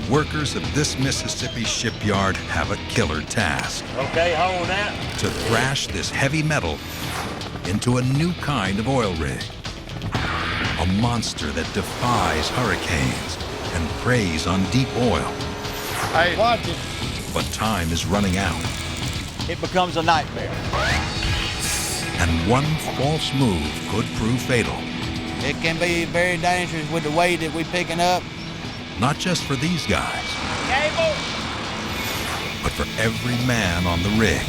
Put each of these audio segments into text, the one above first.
workers of this Mississippi shipyard have a killer task. Okay, hold that. To thrash this heavy metal into a new kind of oil rig. A monster that defies hurricanes and preys on deep oil. Hey, watch it. But time is running out. It becomes a nightmare. And one false move could prove fatal. It can be very dangerous with the weight that we're picking up. Not just for these guys, Cable! but for every man on the rig.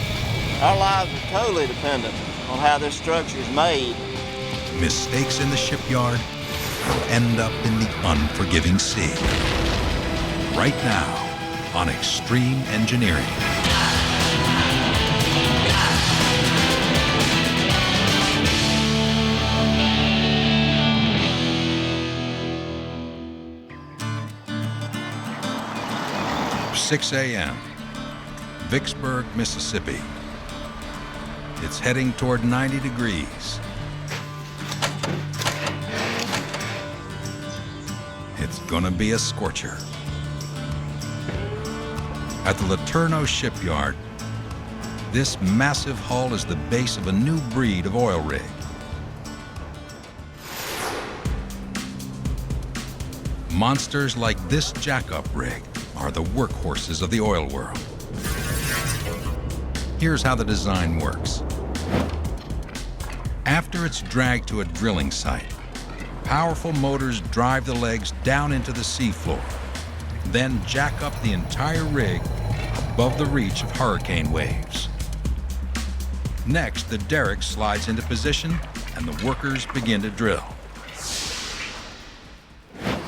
Our lives are totally dependent on how this structure is made. Mistakes in the shipyard will end up in the unforgiving sea. Right now on Extreme Engineering. "6 a.m., Vicksburg, Mississippi. It's heading toward 90 degrees. It's gonna be a scorcher. At the Laterno shipyard, this massive hull is the base of a new breed of oil rig. Monsters like this jackup rig are the workhorses of the oil world. Here's how the design works. After it's dragged to a drilling site, powerful motors drive the legs down into the seafloor, then jack up the entire rig above the reach of hurricane waves. Next, the derrick slides into position and the workers begin to drill.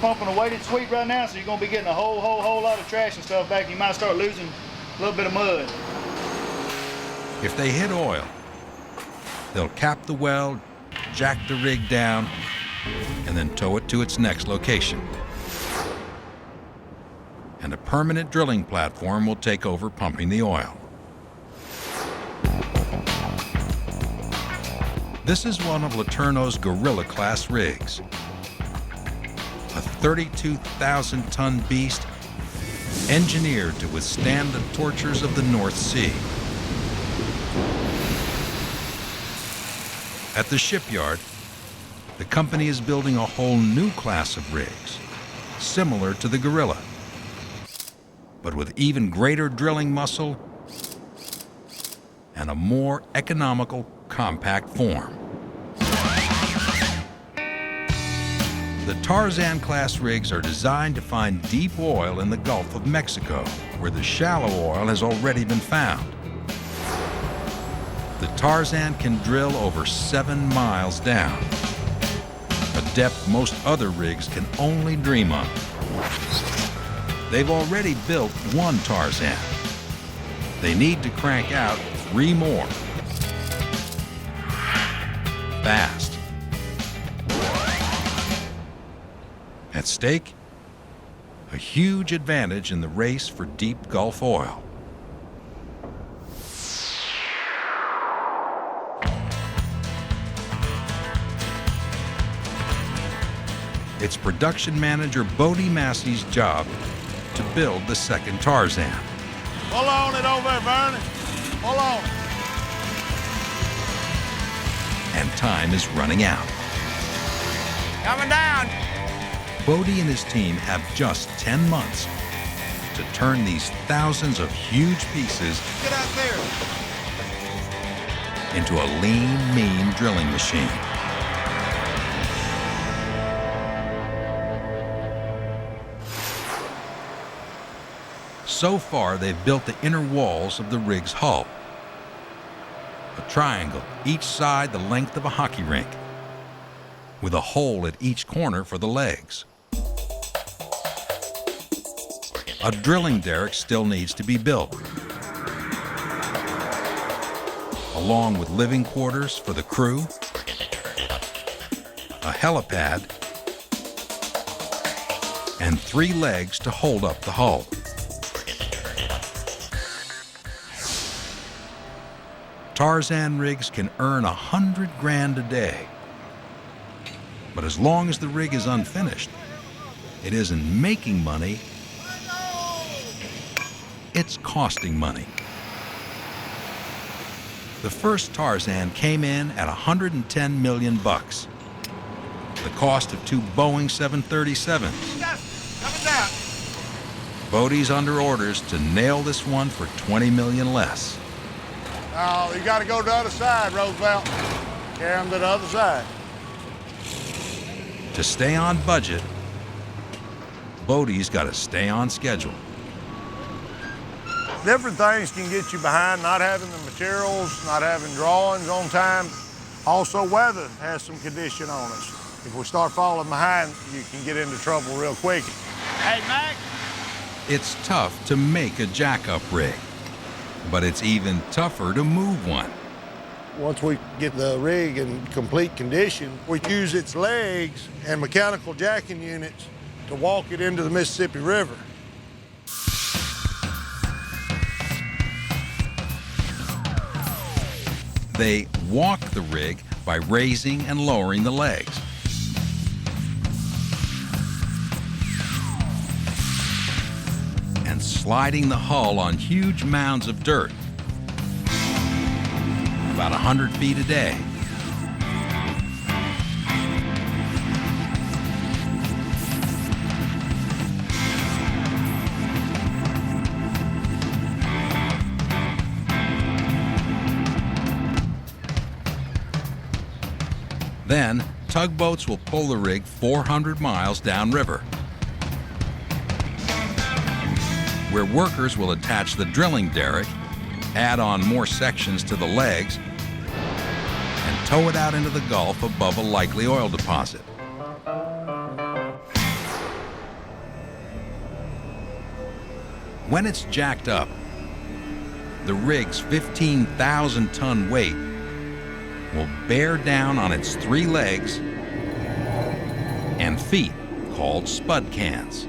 Pumping a weighted sweep right now, so you're gonna be getting a whole lot of trash and stuff back. You might start losing a little bit of mud. If they hit oil, they'll cap the well, jack the rig down, and then tow it to its next location. And a permanent drilling platform will take over pumping the oil. This is one of Laterno's Gorilla-class rigs. A 32,000-ton beast engineered to withstand the tortures of the North Sea. At the shipyard, the company is building a whole new class of rigs, similar to the Gorilla, but with even greater drilling muscle and a more economical, compact form. The Tarzan-class rigs are designed to find deep oil in the Gulf of Mexico, where the shallow oil has already been found. The Tarzan can drill over 7 miles down, a depth most other rigs can only dream of. They've already built one Tarzan. They need to crank out 3 more. Fast. At stake, a huge advantage in the race for deep Gulf oil. It's production manager Bodie Massey's job to build the second Tarzan. Pull on it over there, Vernon. Pull on it. And time is running out. Coming down. Bodie and his team have just 10 months to turn these thousands of huge pieces Get out there. into a lean, mean drilling machine. So far, they've built the inner walls of the rig's hull. A triangle, each side the length of a hockey rink, with a hole at each corner for the legs. A drilling derrick still needs to be built, along with living quarters for the crew, a helipad, and 3 legs to hold up the hull. Tarzan rigs can earn $100,000 a day. But as long as the rig is unfinished, it isn't making money, it's costing money. The first Tarzan came in at $110 million. The cost of 2 Boeing 737s. Bodie's under orders to nail this one for $20 million less. Oh, you got to go to the other side, Roosevelt. Carry them to the other side. To stay on budget, Bodie's got to stay on schedule. Different things can get you behind, not having the materials, not having drawings on time. Also, weather has some condition on us. If we start falling behind, you can get into trouble real quick. Hey, Mac. It's tough to make a jack-up rig, but it's even tougher to move one. Once we get the rig in complete condition, we use its legs and mechanical jacking units to walk it into the Mississippi River. They walk the rig by raising and lowering the legs. And sliding the hull on huge mounds of dirt, about 100 feet a day. Then, tugboats will pull the rig 400 miles downriver, where workers will attach the drilling derrick, add on more sections to the legs, and tow it out into the Gulf above a likely oil deposit. When it's jacked up, the rig's 15,000-ton weight will bear down on its 3 legs and feet, called spud cans.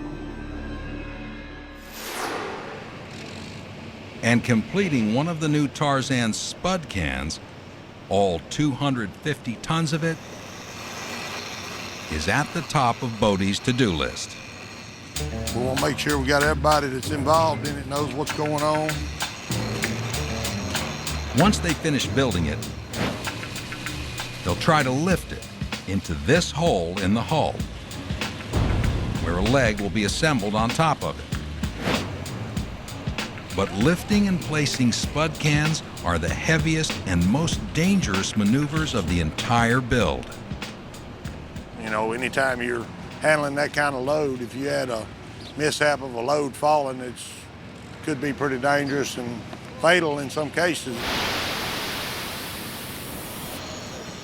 And completing one of the new Tarzan's spud cans, all 250 tons of it, is at the top of Bodie's to-do list. We want to make sure we got everybody that's involved in it knows what's going on. Once they finish building it, they'll try to lift it into this hole in the hull, where a leg will be assembled on top of it. But lifting and placing spud cans are the heaviest and most dangerous maneuvers of the entire build. You know, anytime you're handling that kind of load, if you had a mishap of a load falling, it could be pretty dangerous and fatal in some cases.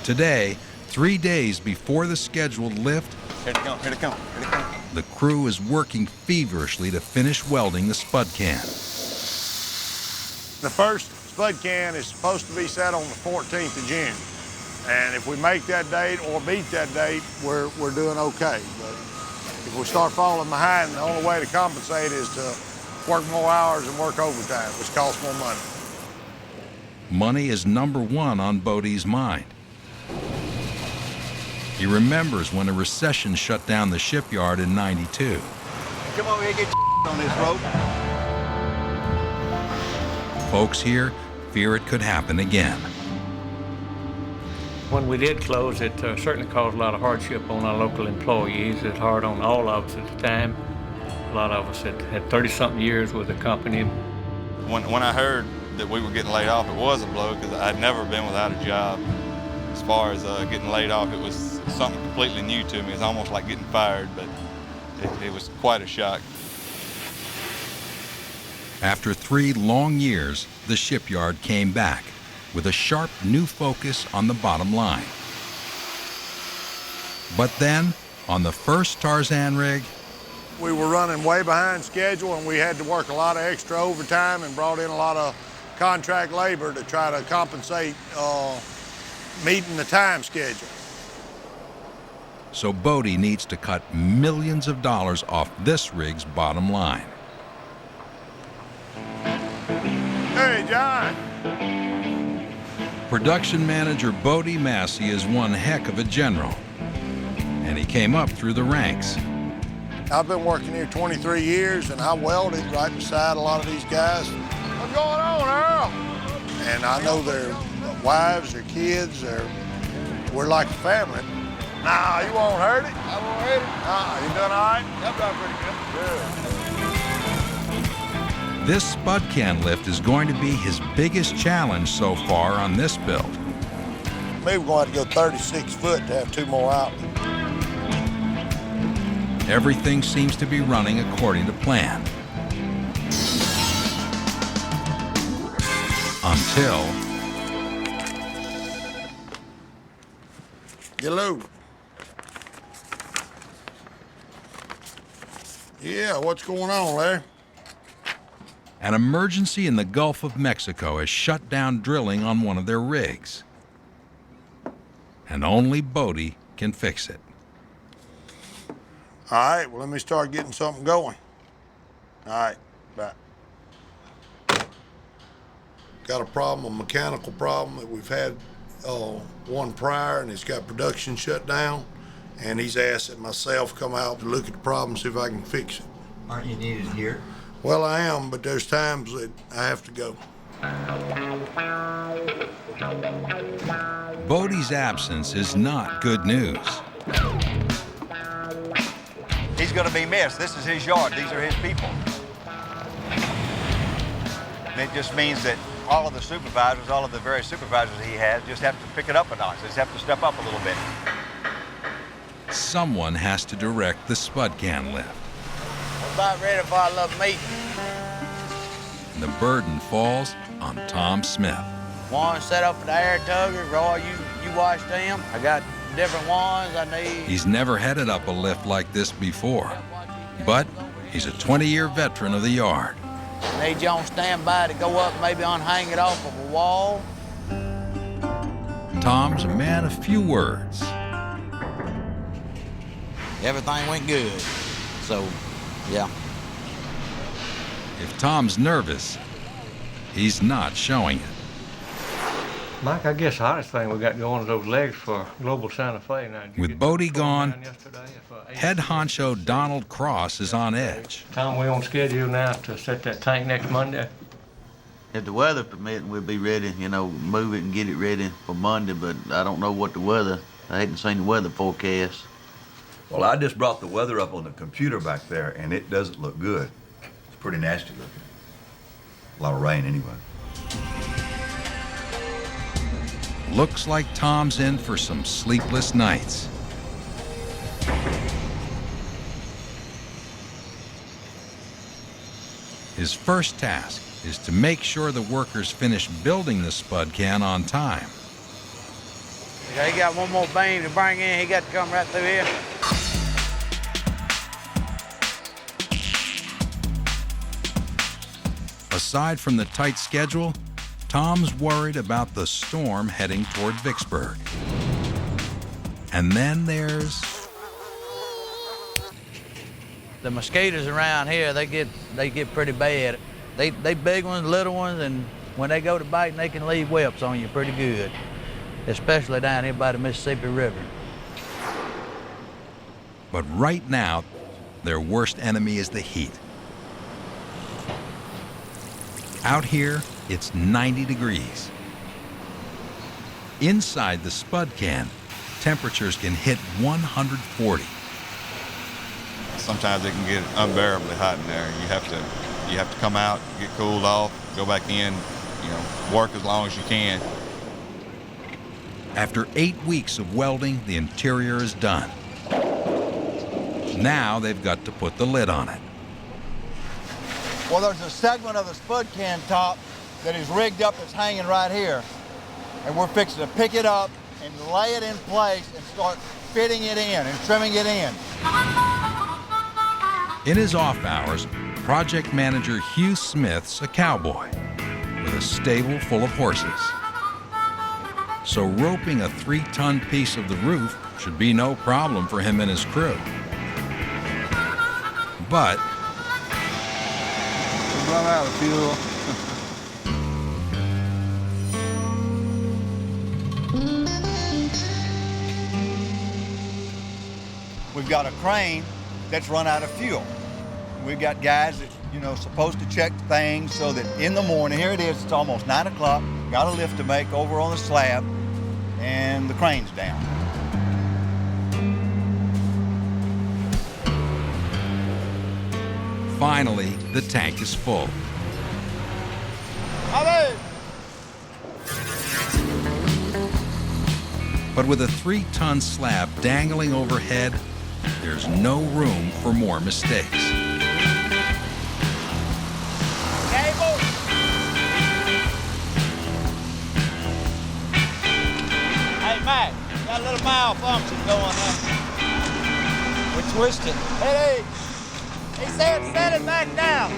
Today, 3 days before the scheduled lift, Here they come, here they come, here they come. the crew is working feverishly to finish welding the spud can. The first spud can is supposed to be set on the 14th of June. And if we make that date or beat that date, we're doing okay. But if we start falling behind, the only way to compensate is to work more hours and work overtime, which costs more money. Money is number one on Bodie's mind. He remembers when a recession shut down the shipyard in '92. Come over here and get your on this rope. Folks here fear it could happen again. When we did close, it certainly caused a lot of hardship on our local employees. It was hard on all of us at the time. A lot of us had 30-something years with the company. When I heard that we were getting laid off, it was a blow because I'd never been without a job. As far as getting laid off, it was something completely new to me. It's almost like getting fired, but it was quite a shock. After 3 long years, the shipyard came back with a sharp new focus on the bottom line. But then, on the first Tarzan rig, We were running way behind schedule, and we had to work a lot of extra overtime and brought in a lot of contract labor to try to compensate meeting the time schedule. so Bodie needs to cut millions of dollars off this rig's bottom line. Hey, John. Production manager Bodie Massey is one heck of a general, and he came up through the ranks. I've been working here 23 years, and I welded right beside a lot of these guys. What's going on, Earl? And I know their wives, their kids, we're like a family. Nah, you won't hurt it. I won't hurt it. You doing all right? I'm doing pretty good. Good. This spud can lift is going to be his biggest challenge so far on this build. Maybe we're going to have to go 36 foot to have 2 more outlets. Everything seems to be running according to plan. Until... Hello. Yeah, what's going on, Larry? an emergency in the Gulf of Mexico has shut down drilling on one of their rigs. And only Bodie can fix it. All right, well, let me start getting something going. All right, bye. Got a problem, a mechanical problem that we've had one prior, and it's got production shut down. And he's asked that myself come out to look at the problem, see if I can fix it. Aren't you needed here? Well, I am, but there's times that I have to go. Bodie's absence is not good news. He's going to be missed. This is his yard. These are his people. And it just means that all of the supervisors, all of the various supervisors he has, just have to pick it up a notch. They just have to step up a little bit. Someone has to direct the spud can lift. We're about ready for our little meeting. And the burden falls on Tom Smith. One set up for the air tugger. Roy, you watch them. I got different ones I need. He's never headed up a lift like this before, but he's a 20-year veteran of the yard. Need you on standby to go up, maybe unhang it off of a wall. Tom's a man of few words. Everything went good, so, yeah. If Tom's nervous, he's not showing it. Mike, I guess the hottest thing we got going is those legs for Global Santa Fe. Now, With Bodie gone, head honcho Donald Cross is on edge. Tom, we on schedule now to set that tank next Monday. If the weather permitting, we'll be ready, move it and get it ready for Monday, but I don't know what the weather, I hadn't seen the weather forecast. Well, I just brought the weather up on the computer back there, and it doesn't look good. It's pretty nasty looking. A lot of rain anyway. Looks like Tom's in for some sleepless nights. His first task is to make sure the workers finish building the spud can on time. Okay, he got one more beam to bring in. He got to come right through here. Aside from the tight schedule, Tom's worried about the storm heading toward Vicksburg. And then there's... The mosquitoes around here, they get pretty bad. They big ones, little ones, and when they go to biting, they can leave webs on you pretty good, especially down here by the Mississippi River. But right now, their worst enemy is the heat. Out here, it's 90 degrees. Inside the spud can, temperatures can hit 140. Sometimes it can get unbearably hot in there. You have to come out, get cooled off, go back in, work as long as you can. After 8 weeks of welding, the interior is done. Now they've got to put the lid on it. Well, there's a segment of the spud can top that is rigged up that's hanging right here. And we're fixing to pick it up and lay it in place and start fitting it in and trimming it in. In his off hours, project manager Hugh Smith's a cowboy with a stable full of horses. So roping a 3-ton piece of the roof should be no problem for him and his crew. But Run out of fuel. We've got a crane that's run out of fuel. We've got guys that, supposed to check things so that in the morning, here it is, it's almost 9 o'clock, got a lift to make over on the slab, and the crane's down. Finally, the tank is full. But with a 3-ton slab dangling overhead, there's no room for more mistakes. Cable! Hey, Matt, got a little malfunction going on. We're twisted. Hey, he said set it back down.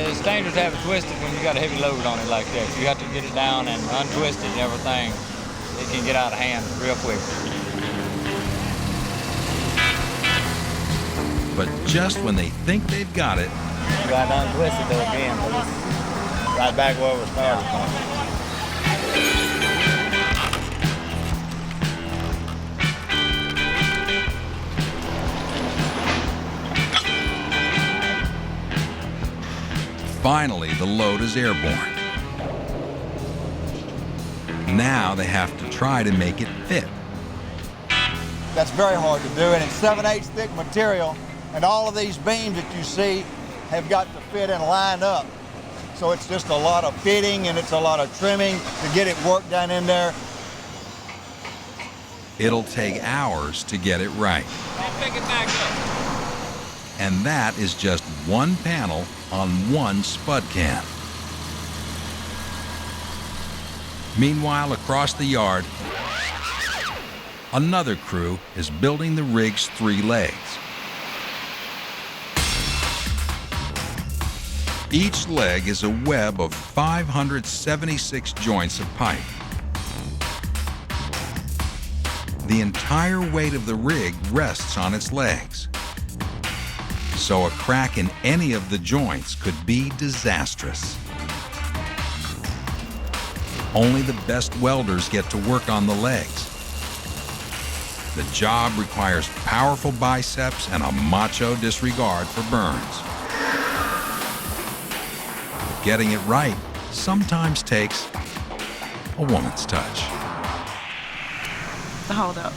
It's dangerous to have it twisted when you got a heavy load on it like that. You have to get it down and untwist it and everything. It can get out of hand real quick. But just when they think they've got it, You got to untwist it though again, but it's right back where we started from. finally the load is airborne. Now they have to try to make it fit. That's very hard to do, and it's 7/8 thick material, and all of these beams that you see have got to fit and line up. So it's just a lot of fitting and it's a lot of trimming to get it work done in there. It'll take hours to get it right. Pick it back up. And that is just one panel on one spud can. Meanwhile, across the yard, another crew is building the rig's 3 legs. Each leg is a web of 576 joints of pipe. The entire weight of the rig rests on its legs. So a crack in any of the joints could be disastrous. Only the best welders get to work on the legs. The job requires powerful biceps and a macho disregard for burns. But getting it right sometimes takes a woman's touch. Hold up.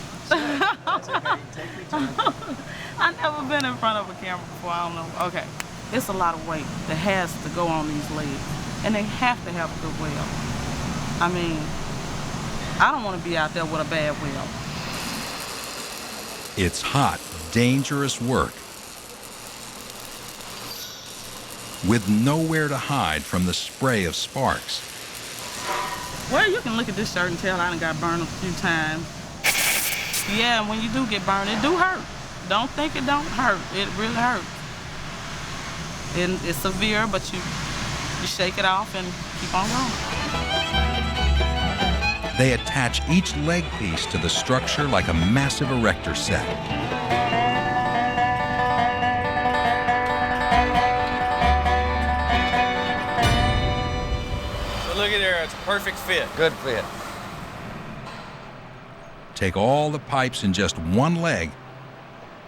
I've never been in front of a camera before, I don't know. Okay, it's a lot of weight that has to go on these legs, and they have to have a good weld. I mean, I don't want to be out there with a bad weld. It's hot, dangerous work with nowhere to hide from the spray of sparks. Well, you can look at this shirt and tell I done got burned a few times. Yeah, and when you do get burned, it do hurt. Don't think it don't hurt. It really hurts. And it's severe, but you shake it off and keep on going. They attach each leg piece to the structure like a massive erector set. So look at there, it's a perfect fit. Good fit. Take all the pipes in just one leg,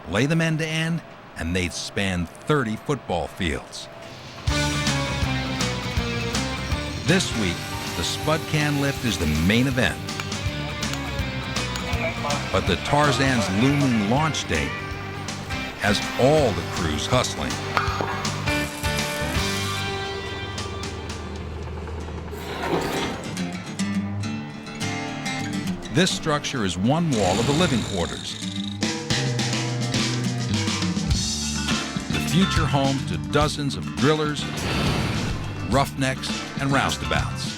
lay them end to end, and they'd span 30 football fields. This week, the spud can lift is the main event. But the Tarzan's looming launch date has all the crews hustling. This structure is one wall of the living quarters. The future home to dozens of drillers, roughnecks, and roustabouts.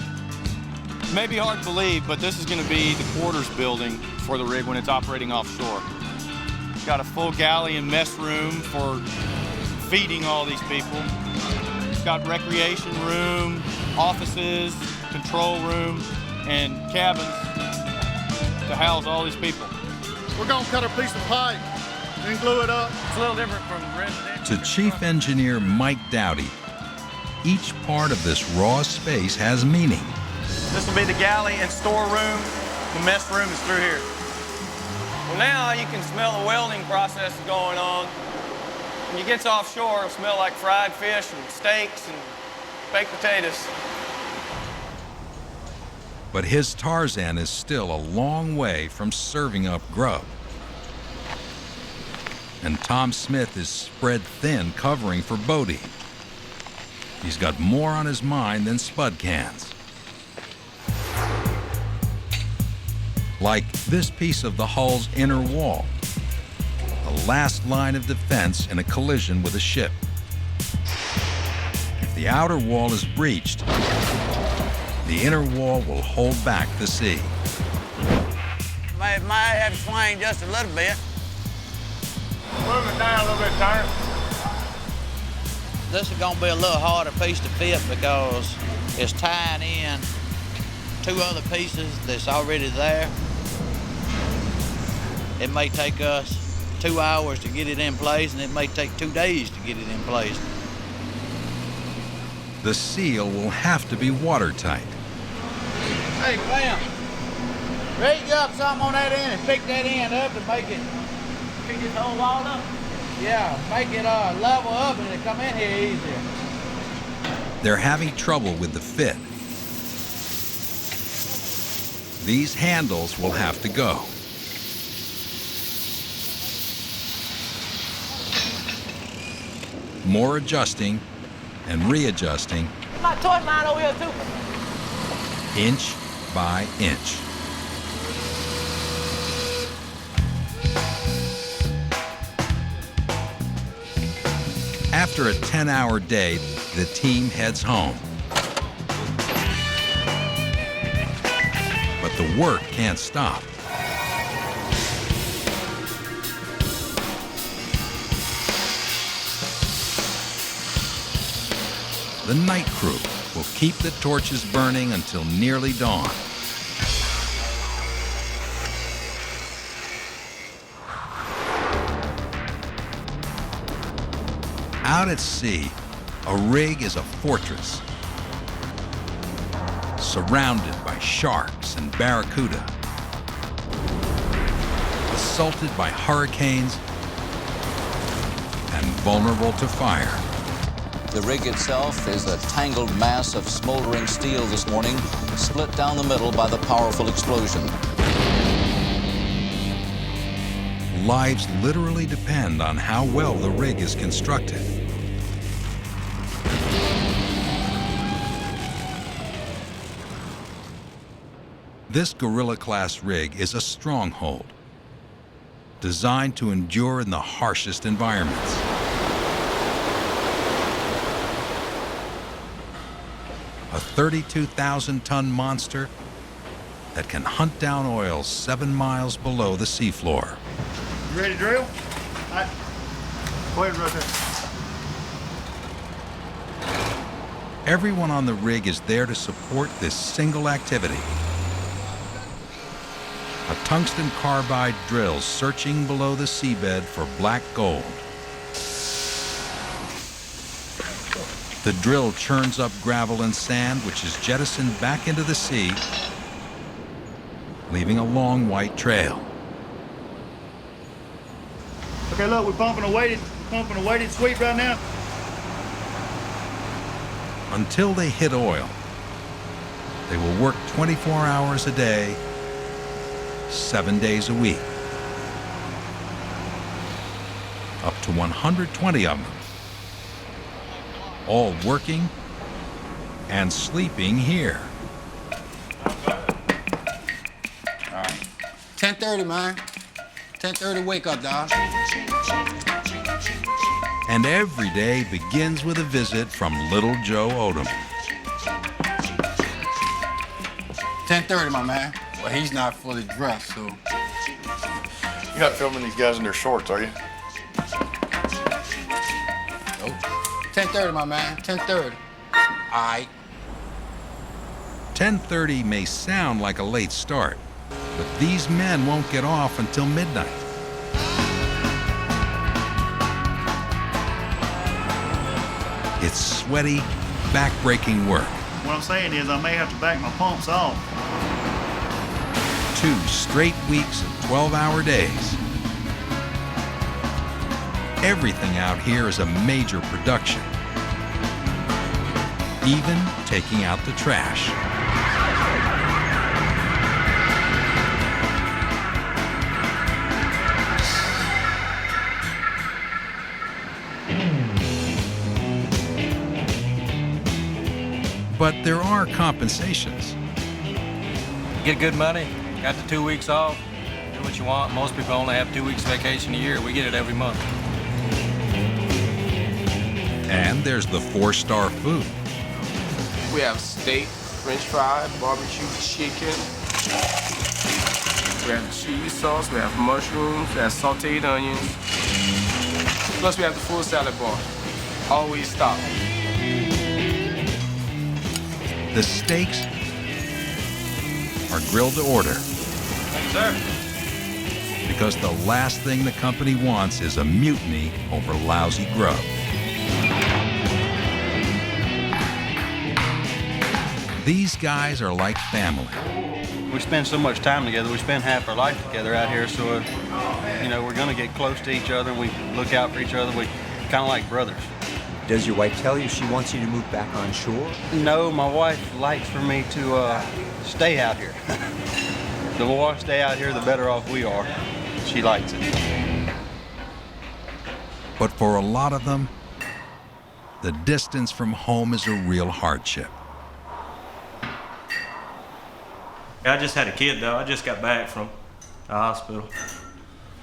It may be hard to believe, but this is going to be the quarters building for the rig when it's operating offshore. It's got a full galley and mess room for feeding all these people. It's got recreation room, offices, control room, and cabins to house all these people. We're gonna cut a piece of pipe Then glue it up. It's a little different from residential. To Chief Engineer Mike Dowdy, each part of this raw space has meaning. This will be the galley and storeroom. The mess room is through here. Well, now you can smell the welding process going on. When you get to offshore, it'll smell like fried fish and steaks and baked potatoes. But his Tarzan is still a long way from serving up grub. And Tom Smith is spread thin covering for Bodie. He's got more on his mind than spud cans. Like this piece of the hull's inner wall, the last line of defense in a collision with a ship. If the outer wall is breached, the inner wall will hold back the sea. Might have to swing just a little bit. Move it down a little bit, Turner. This is gonna be a little harder piece to fit because it's tying in two other pieces that's already there. It may take us 2 hours to get it in place, and it may take 2 days to get it in place. The seal will have to be watertight. Hey, Clem, rig up something on that end and pick that end up and make it, pick this whole wall up? Yeah, make it level up and it'll come in here easier. They're having trouble with the fit. These handles will have to go. More adjusting and readjusting, My toy line over here too. inch by inch. After a 10-hour day, the team heads home. But the work can't stop. The night crew will keep the torches burning until nearly dawn. Out at sea, a rig is a fortress, surrounded by sharks and barracuda, assaulted by hurricanes, and vulnerable to fire. The rig itself is a tangled mass of smoldering steel this morning, split down the middle by the powerful explosion. Lives literally depend on how well the rig is constructed. This Gorilla-class rig is a stronghold, designed to endure in the harshest environments. A 32,000-ton monster that can hunt down oil 7 miles below the seafloor. You ready to drill? All right. Go ahead and rotate. Everyone on the rig is there to support this single activity. A tungsten carbide drill searching below the seabed for black gold. The drill churns up gravel and sand, which is jettisoned back into the sea, leaving a long white trail. Okay, look, we're pumping a weighted sweep right now. Until they hit oil, they will work 24 hours a day, 7 days a week. Up to 120 of them, all working and sleeping here. 10:30, man. 10:30, wake up, dog. And every day begins with a visit from little Joe Odom. 10:30, my man. Well, he's not fully dressed, so. You're not filming these guys in their shorts, are you? Nope. 10:30, my man. 10:30. All right. 10:30 may sound like a late start, but these men won't get off until midnight. It's sweaty, back-breaking work. What I'm saying is I may have to back my pumps off. 2 straight weeks of 12-hour days. Everything out here is a major production, even taking out the trash. But there are compensations. Get good money, got the 2 weeks off, do what you want. Most people only have 2 weeks vacation a year. We get it every month. And there's the 4-star food. We have steak, french fry, barbecue chicken. We have cheese sauce, we have mushrooms, we have sauteed onions. Plus we have the full salad bar. Always stop. The steaks are grilled to order. Thank you, sir. Because the last thing the company wants is a mutiny over lousy grub. These guys are like family. We spend so much time together. We spend half our life together out here, so we're going to get close to each other. We look out for each other. We kind of like brothers. Does your wife tell you she wants you to move back on shore? No, my wife likes for me to stay out here. The more I stay out here, the better off we are. She likes it. But for a lot of them, the distance from home is a real hardship. I just had a kid though. I just got back from the hospital.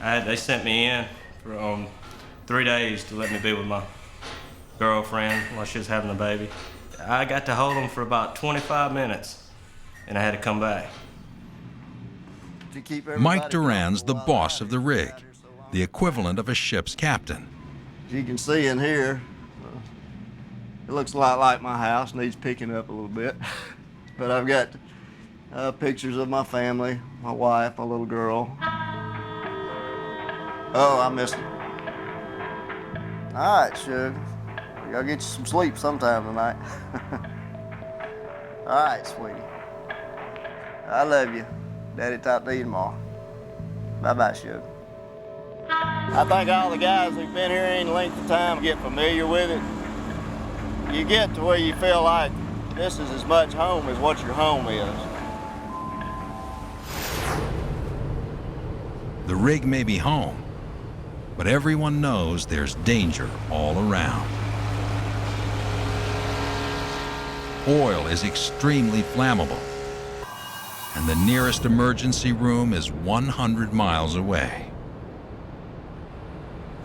They sent me in for 3 days to let me be with my girlfriend while she was having the baby. I got to hold him for about 25 minutes, and I had to come back. Mike Duran's the boss of the rig, the equivalent of a ship's captain. As you can see in here, it looks a lot like my house, needs picking up a little bit. But I've got pictures of my family, my wife, my little girl. Oh, I missed it. All right, Suge. I'll get you some sleep sometime tonight. All right, sweetie. I love you. Daddy talk to you tomorrow. Bye-bye, Suge. I think all the guys who've been here any length of time get familiar with it. You get to where you feel like this is as much home as what your home is. The rig may be home, but everyone knows there's danger all around. Oil is extremely flammable, and the nearest emergency room is 100 miles away.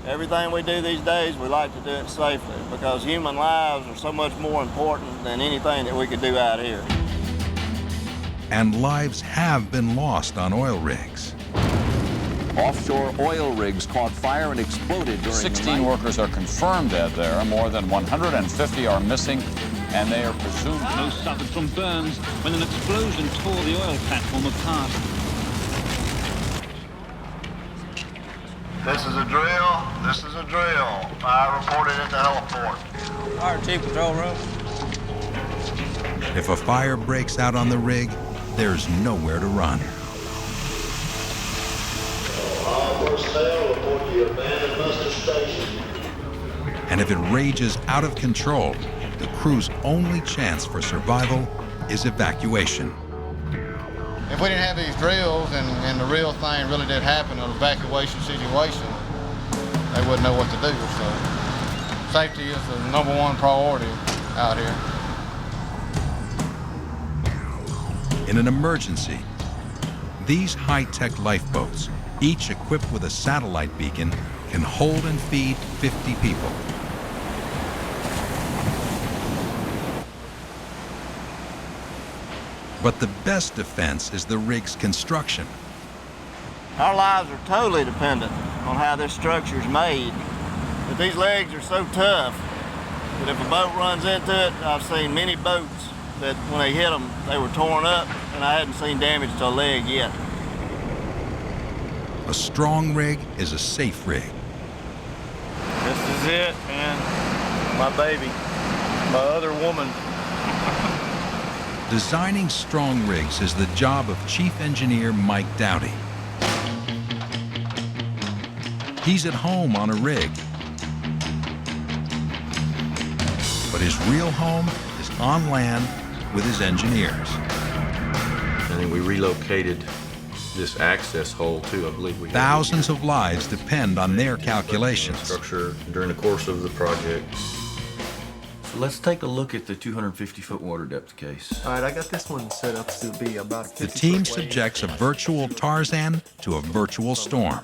Everything we do these days, we like to do it safely because human lives are so much more important than anything that we could do out here. And lives have been lost on oil rigs. Offshore oil rigs caught fire and exploded during 16 workers are confirmed dead there. More than 150 are missing, and they are presumed... Most suffered from burns when an explosion tore the oil platform apart. This is a drill. This is a drill. I reported at the heliport. Fire chief, control room. If a fire breaks out on the rig, there's nowhere to run. All personnel report to your abandoned muster station. And if it rages out of control, the crew's only chance for survival is evacuation. If we didn't have these drills and the real thing really did happen, an evacuation situation, they wouldn't know what to do. So safety is the #1 priority out here. In an emergency, these high-tech lifeboats, each equipped with a satellite beacon, can hold and feed 50 people. But the best defense is the rig's construction. Our lives are totally dependent on how this structure is made. But these legs are so tough that if a boat runs into it, I've seen many boats that when they hit them, they were torn up, and I hadn't seen damage to a leg yet. A strong rig is a safe rig. This is it, man. My baby. My other woman. Designing strong rigs is the job of Chief Engineer Mike Dowdy. He's at home on a rig, but his real home is on land with his engineers. I think we relocated this access hole too. I believe we Thousands of lives depend on their calculations. Structure during the course of the project. So let's take a look at the 250-foot water depth case. All right, I got this one set up to be about a 50-foot The team wave. subjects a virtual Tarzan to a virtual storm.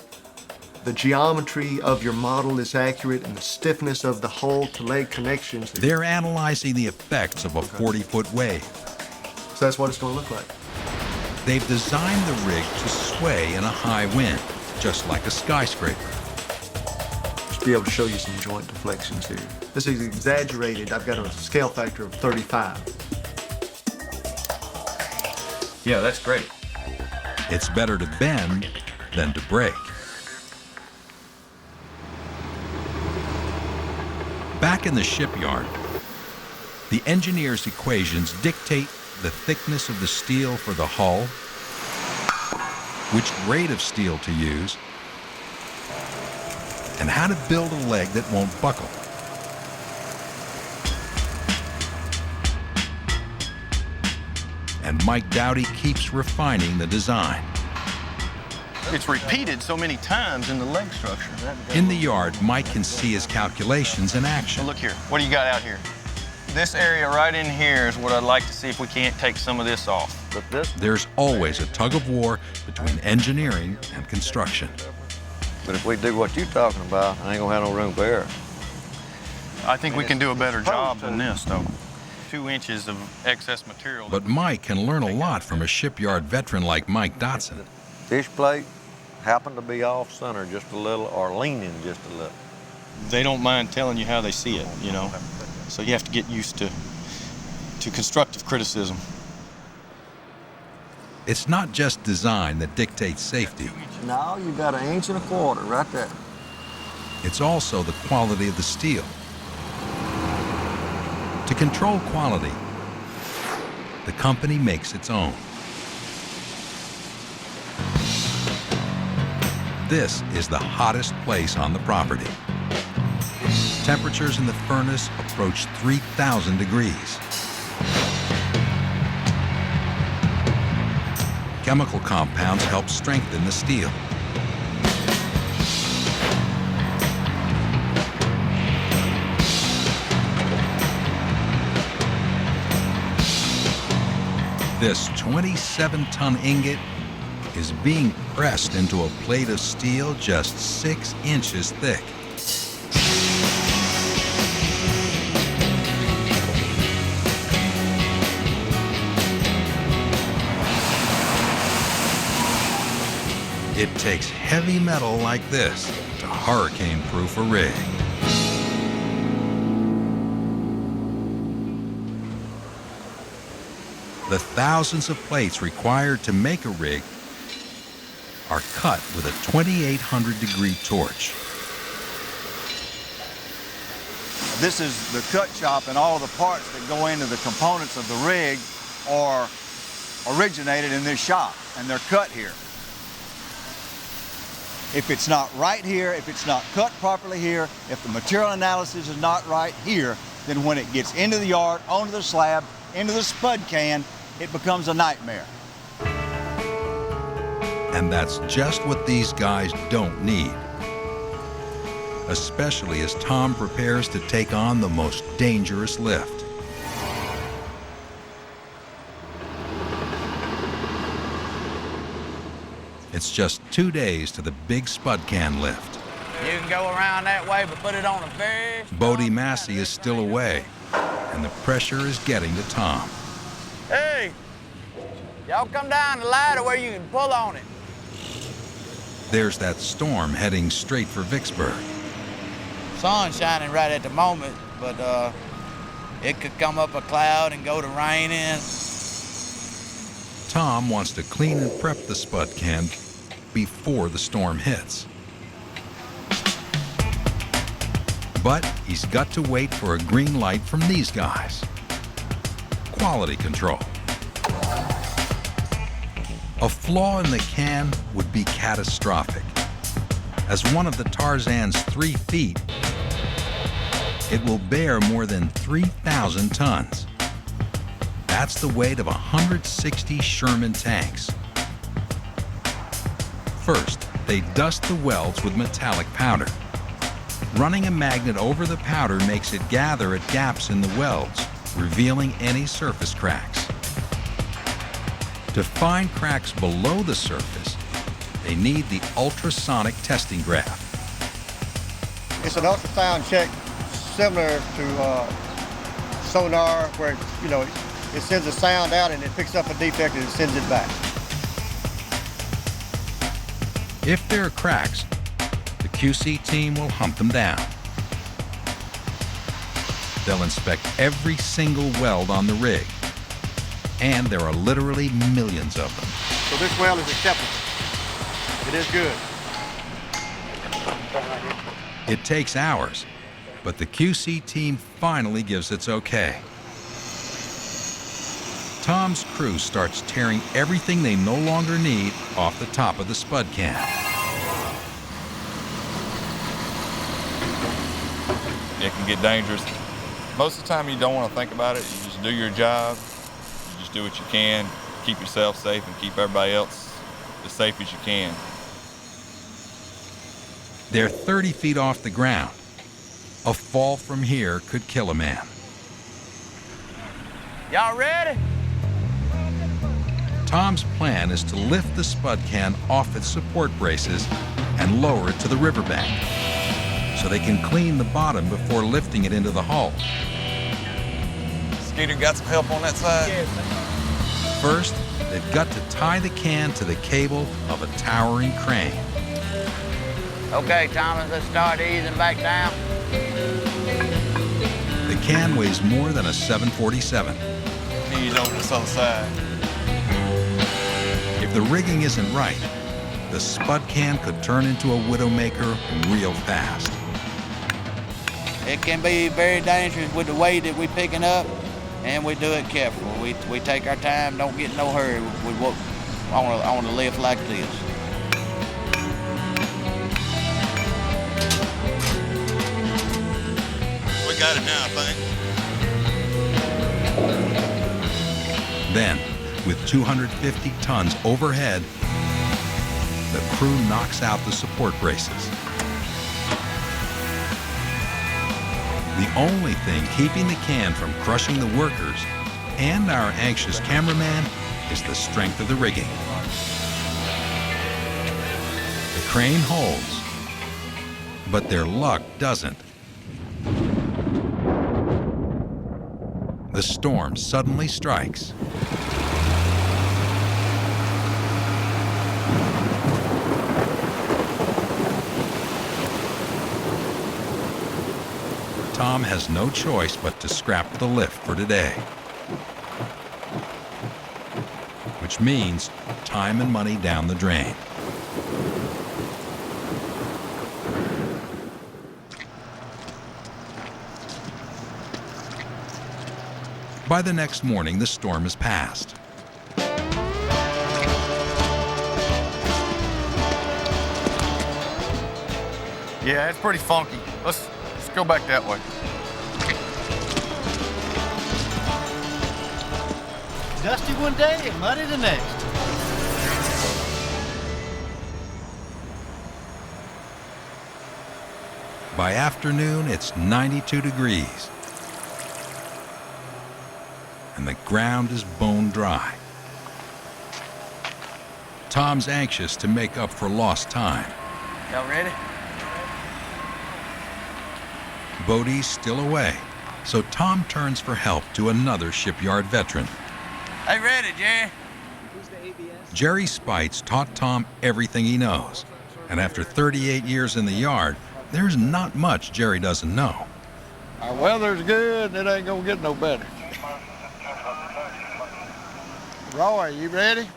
The geometry of your model is accurate and the stiffness of the hull to leg connections. They're analyzing the effects of a 40-foot wave. So that's what it's going to look like. They've designed the rig to sway in a high wind, just like a skyscraper. Just be able to show you some joint deflections here. This is exaggerated. I've got a scale factor of 35. Yeah, that's great. It's better to bend than to break. Back in the shipyard, the engineer's equations dictate the thickness of the steel for the hull, which grade of steel to use, and how to build a leg that won't buckle. And Mike Dowdy keeps refining the design. It's repeated so many times in the leg structure. In the yard, Mike can see his calculations in action. So look here, what do you got out here? This area right in here is what I'd like to see if we can't take some of this off. There's always a tug of war between engineering and construction. But if we do what you're talking about, I ain't gonna have no room for error. I think we can do a better job than this, though. 2 inches of excess material. But Mike can learn a lot from a shipyard veteran like Mike Dotson. Fish plate happened to be off center just a little or leaning just a little. They don't mind telling you how they see it, you know. So you have to get used to constructive criticism. It's not just design that dictates safety. Now you got 1.25 inches right there. It's also the quality of the steel. To control quality, the company makes its own. This is the hottest place on the property. Temperatures in the furnace approach 3,000 degrees. Chemical compounds help strengthen the steel. This 27-ton ingot is being pressed into a plate of steel just 6 inches thick. It takes heavy metal like this to hurricane-proof a rig. The thousands of plates required to make a rig are cut with a 2,800-degree torch. This is the cut shop, and all of the parts that go into the components of the rig are originated in this shop, and they're cut here. If it's not right here, if it's not cut properly here, if the material analysis is not right here, then when it gets into the yard, onto the slab, into the spud can, it becomes a nightmare. And that's just what these guys don't need, especially as Tom prepares to take on the most dangerous lift. It's just 2 days to the big spud can lift. You can go around that way, but put it on a very... Bodie Massey is still away, and the pressure is getting to Tom. Hey, y'all come down the ladder where you can pull on it. There's that storm heading straight for Vicksburg. Sun's shining right at the moment, but it could come up a cloud and go to raining. Tom wants to clean and prep the spud can before the storm hits. But he's got to wait for a green light from these guys. Quality control. A flaw in the can would be catastrophic. As one of the Tarzan's 3 feet, it will bear more than 3,000 tons. That's the weight of 160 Sherman tanks. First, they dust the welds with metallic powder. Running a magnet over the powder makes it gather at gaps in the welds, revealing any surface cracks. To find cracks below the surface, they need the ultrasonic testing graph. It's an ultrasound check similar to sonar where, it sends a sound out and it picks up a defect and it sends it back. If there are cracks, the QC team will hunt them down. They'll inspect every single weld on the rig, and there are literally millions of them. So this weld is acceptable. It is good. It takes hours, but the QC team finally gives its okay. Tom's crew starts tearing everything they no longer need off the top of the spud can. It can get dangerous. Most of the time you don't want to think about it. You just do your job. You just do what you can, keep yourself safe and keep everybody else as safe as you can. They're 30 feet off the ground. A fall from here could kill a man. Y'all ready? Tom's plan is to lift the spud can off its support braces and lower it to the riverbank so they can clean the bottom before lifting it into the hull. Skeeter got some help on that side? First, they've got to tie the can to the cable of a towering crane. Okay, Thomas, let's start easing back down. The can weighs more than a 747. Ease over this other side. If the rigging isn't right, the spud can could turn into a widowmaker real fast. It can be very dangerous with the weight that we're picking up, and we do it careful. We take our time, don't get in no hurry with what I want to live like this. We got it now, I think. Then, with 250 tons overhead, the crew knocks out the support braces. The only thing keeping the can from crushing the workers and our anxious cameraman is the strength of the rigging. The crane holds, but their luck doesn't. The storm suddenly strikes. Tom has no choice but to scrap the lift for today, which means time and money down the drain. By the next morning, the storm has passed. Yeah, it's pretty funky. Let's go back that way. Dusty one day and muddy the next. By afternoon, it's 92 degrees. And the ground is bone dry. Tom's anxious to make up for lost time. Y'all ready? Bodie's still away, so Tom turns for help to another shipyard veteran. Hey, ready, Jerry? Jerry Spites taught Tom everything he knows, and after 38 years in the yard, there's not much Jerry doesn't know. Our weather's good, it ain't gonna get no better. Roy, you ready?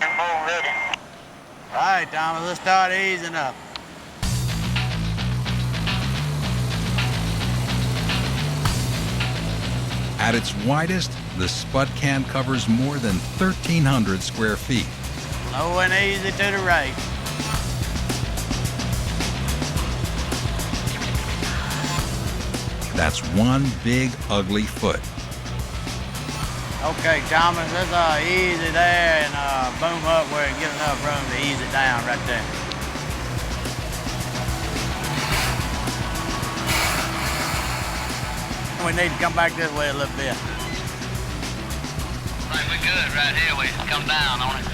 I'm ready. All right, Thomas, let's start easing up. At its widest, the spud can covers more than 1,300 square feet. Slow and easy to the right. That's one big, ugly foot. Okay, Thomas, let's ease it there and boom up where it get enough room to ease it down right there. We need to come back this way a little bit. Right, we're good right here. We come down on it.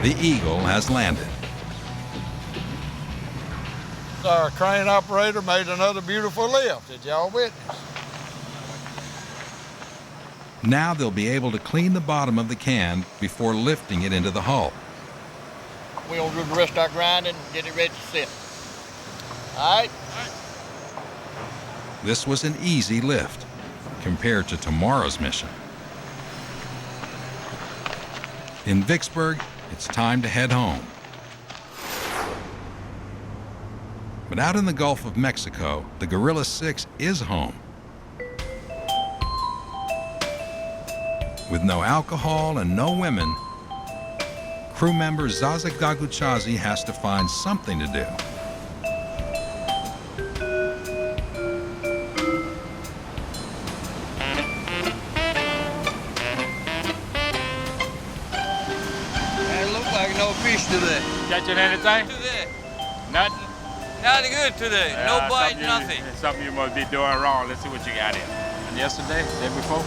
The Eagle has landed. Our crane operator made another beautiful lift. Did y'all witness? Now they'll be able to clean the bottom of the can before lifting it into the hull. We'll do the rest of our grinding and get it ready to sit. All right? This was an easy lift compared to tomorrow's mission. In Vicksburg, it's time to head home. But out in the Gulf of Mexico, the Gorilla 6 is home. With no alcohol and no women, crew member Zaza Gaguchazi has to find something to do. It looks like no fish today. Catching anything? Today. Nothing? Not good today. No bite, nothing. Something you must be doing wrong. Let's see what you got here. And yesterday? Day before?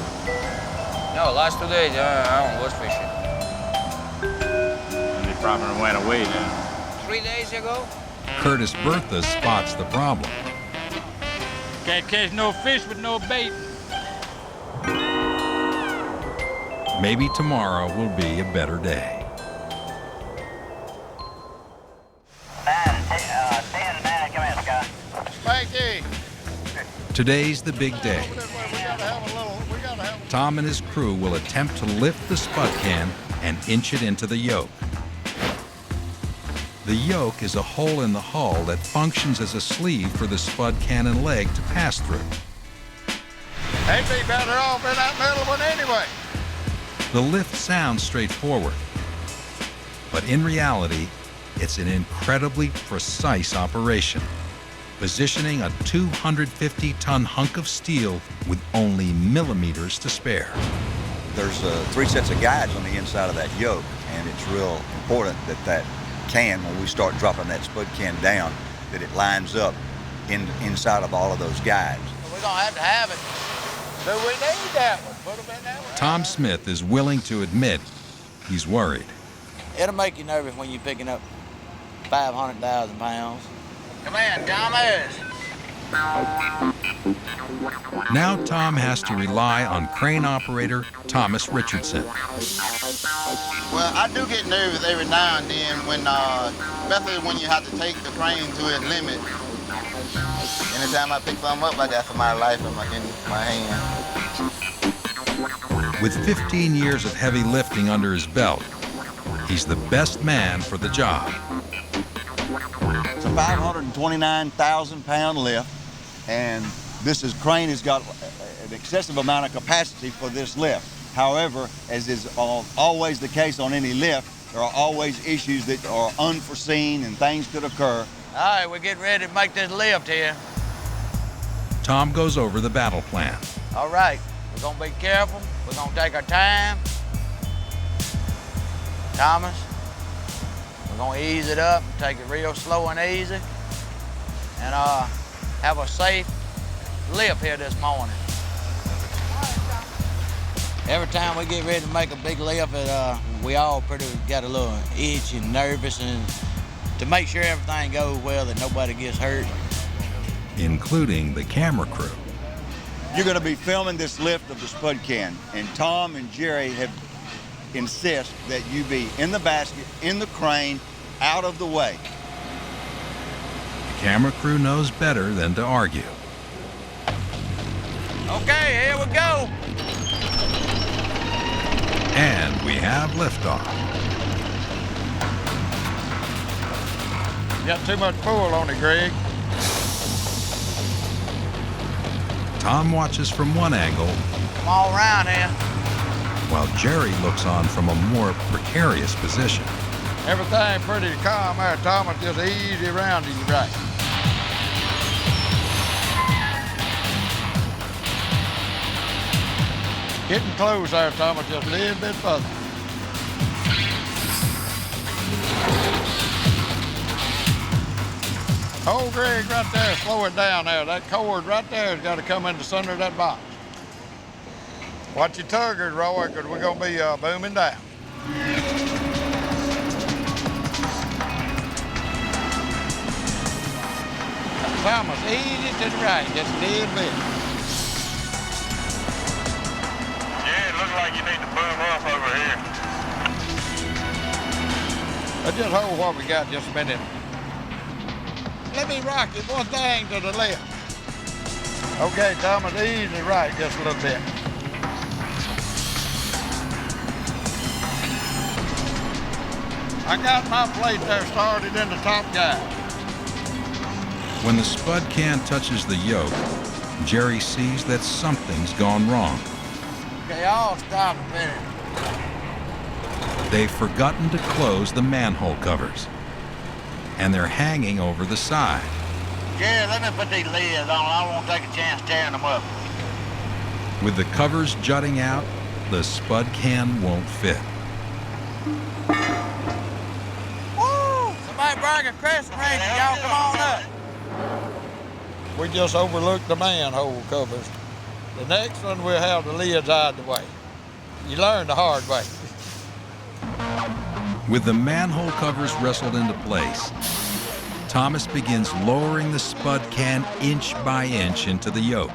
No, last 2 days I was fishing. And they probably went away then. 3 days ago? Curtis Bertha spots the problem. Can't catch no fish with no bait. Maybe tomorrow will be a better day. Spanky! Today's the big day. Tom and his crew will attempt to lift the spud can and inch it into the yoke. The yoke is a hole in the hull that functions as a sleeve for the spud can and leg to pass through. They'd be better off in that middle one anyway. The lift sounds straightforward, but in reality, it's an incredibly precise operation, positioning a 250-ton hunk of steel with only millimeters to spare. There's 3 sets of guides on the inside of that yoke, and it's real important that that can, when we start dropping that spud can down, that it lines up inside of all of those guides. We're going to have it. Do we need that one? Put them in that one. Tom Smith is willing to admit he's worried. It'll make you nervous when you're picking up 500,000 pounds. Come in, Thomas. Now Tom has to rely on crane operator Thomas Richardson. Well, I do get nervous every now and then when, especially when you have to take the crane to its limit. Anytime I pick something up, I got somebody's life in my hand. With 15 years of heavy lifting under his belt, he's the best man for the job. It's a 529,000-pound lift, and this crane has got an excessive amount of capacity for this lift. However, as is always the case on any lift, there are always issues that are unforeseen and things could occur. All right, we're getting ready to make this lift here. Tom goes over the battle plan. All right, we're gonna be careful. We're gonna take our time. Thomas, we're gonna ease it up, take it real slow and easy, and have a safe lift here this morning. Every time we get ready to make a big lift, we all pretty got a little itch and nervous, and to make sure everything goes well, that nobody gets hurt. Including the camera crew. You're going to be filming this lift of the spud can, and Tom and Jerry have insist that you be in the basket, in the crane, out of the way. The camera crew knows better than to argue. Okay, here we go. And we have liftoff. You got too much pull on it, Greg. Tom watches from one angle, Come all around here. while Jerry looks on from a more precarious position. Everything pretty calm there, Thomas. Just easy around you, right? Getting close there, Thomas. Just a little bit further. Hold Greg right there. Slow it down there. That cord right there has got to come in the center of that box. Watch your tuggers, Roy, because we're going to be booming down. Thomas, easy to the right, just a little bit. Yeah, it looks like you need to boom up over here. Let's just hold what we got just a minute. Let me rock it one thing to the left. Okay, Thomas, easy right just a little bit. I got my plate there started in the top guide. When the spud can touches the yoke, Jerry sees that something's gone wrong. Okay, I'll stop a minute. They've forgotten to close the manhole covers, and they're hanging over the side. Jerry, let me put these lids on. I won't take a chance tearing them up. With the covers jutting out, the spud can won't fit. Woo! Somebody bring a crescent wrench and y'all come on up. We just overlooked the manhole covers. The next one, we'll have the lids out of the way. You learn the hard way. With the manhole covers wrestled into place, Thomas begins lowering the spud can inch by inch into the yoke.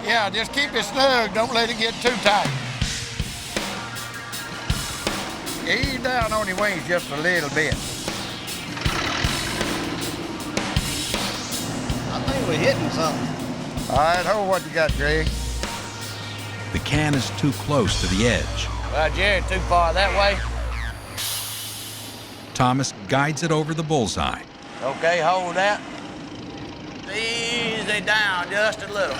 Yeah, just keep it snug. Don't let it get too tight. Ease down on your wings just a little bit. I think we're hitting something. All right, hold what you got, Greg. The can is too close to the edge. Well, Jerry, too far that way. Thomas guides it over the bullseye. Okay, hold that. Easy down just a little.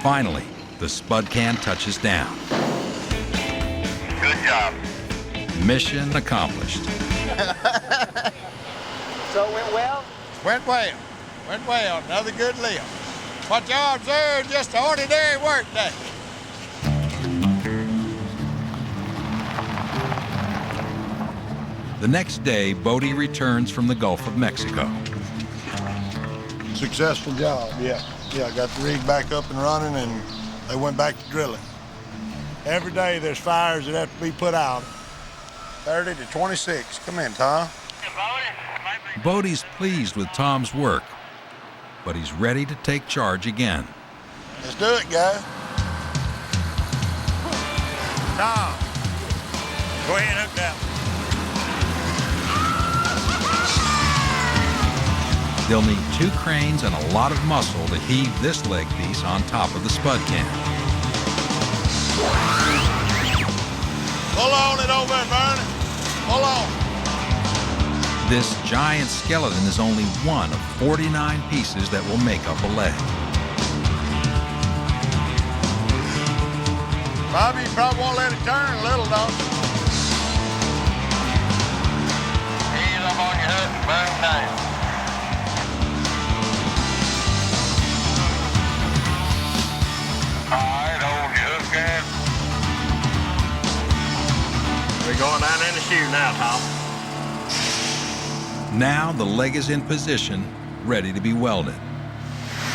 Finally, the spud can touches down. Good job. Mission accomplished. So it went well? Went well. Went well. Another good lift. What y'all observed, just an ordinary work day. The next day, Bodie returns from the Gulf of Mexico. Successful job, yeah. Yeah, got the rig back up and running, and they went back to drilling. Every day there's fires that have to be put out. 30 to 26. Come in, Tom. Bodie's pleased with Tom's work, but he's ready to take charge again. Let's do it, guys. Tom, go ahead and hook that. They'll need 2 cranes and a lot of muscle to heave this leg piece on top of the spud can. Pull on it over there, Vernon. Pull on. This giant skeleton is only one of 49 pieces that will make up a leg. Bobby, you probably won't let it turn a little, don't you? Ease up on your hook and boom down. All right, hold your hook down. We're going down in the chute now, Tom. Now the leg is in position, ready to be welded.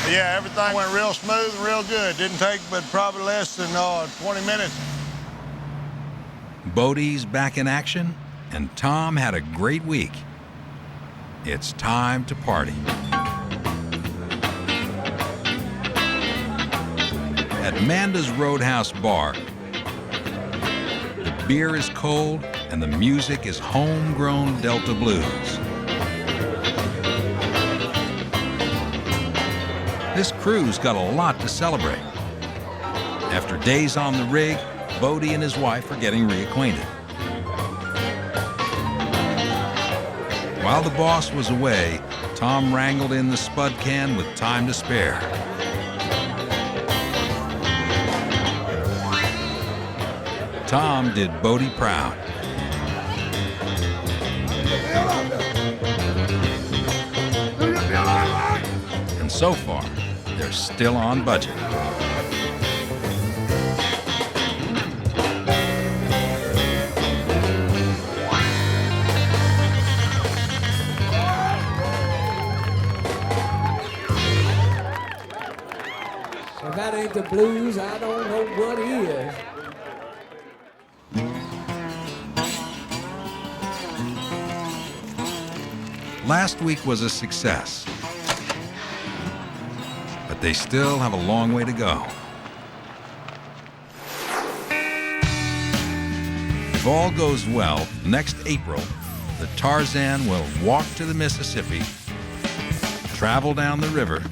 Yeah, everything went real smooth and real good. Didn't take but probably less than 20 minutes. Bodie's back in action, and Tom had a great week. It's time to party. At Manda's Roadhouse Bar, the beer is cold and the music is homegrown Delta blues. This crew's got a lot to celebrate. After days on the rig, Bodie and his wife are getting reacquainted. While the boss was away, Tom wrangled in the spud can with time to spare. Tom did Bodie proud. And so far, they're still on budget. If that ain't the blues, I don't know what is. Last week was a success, but they still have a long way to go. If all goes well, next April, the Tarzan will walk to the Mississippi, travel down the river,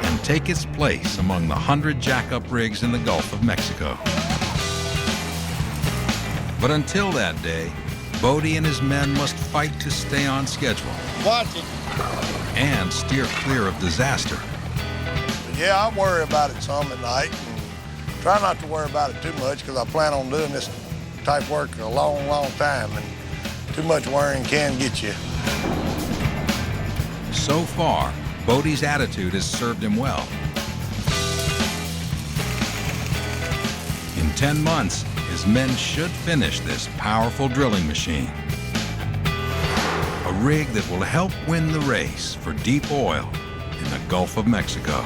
and take its place among the 100 jackup rigs in the Gulf of Mexico. But until that day, Bodie and his men must fight to stay on schedule. Watch it. And steer clear of disaster. Yeah, I worry about it some at night and try not to worry about it too much because I plan on doing this type work a long, long time, and too much worrying can get you. So far, Bodie's attitude has served him well. In 10 months, his men should finish this powerful drilling machine. A rig that will help win the race for deep oil in the Gulf of Mexico.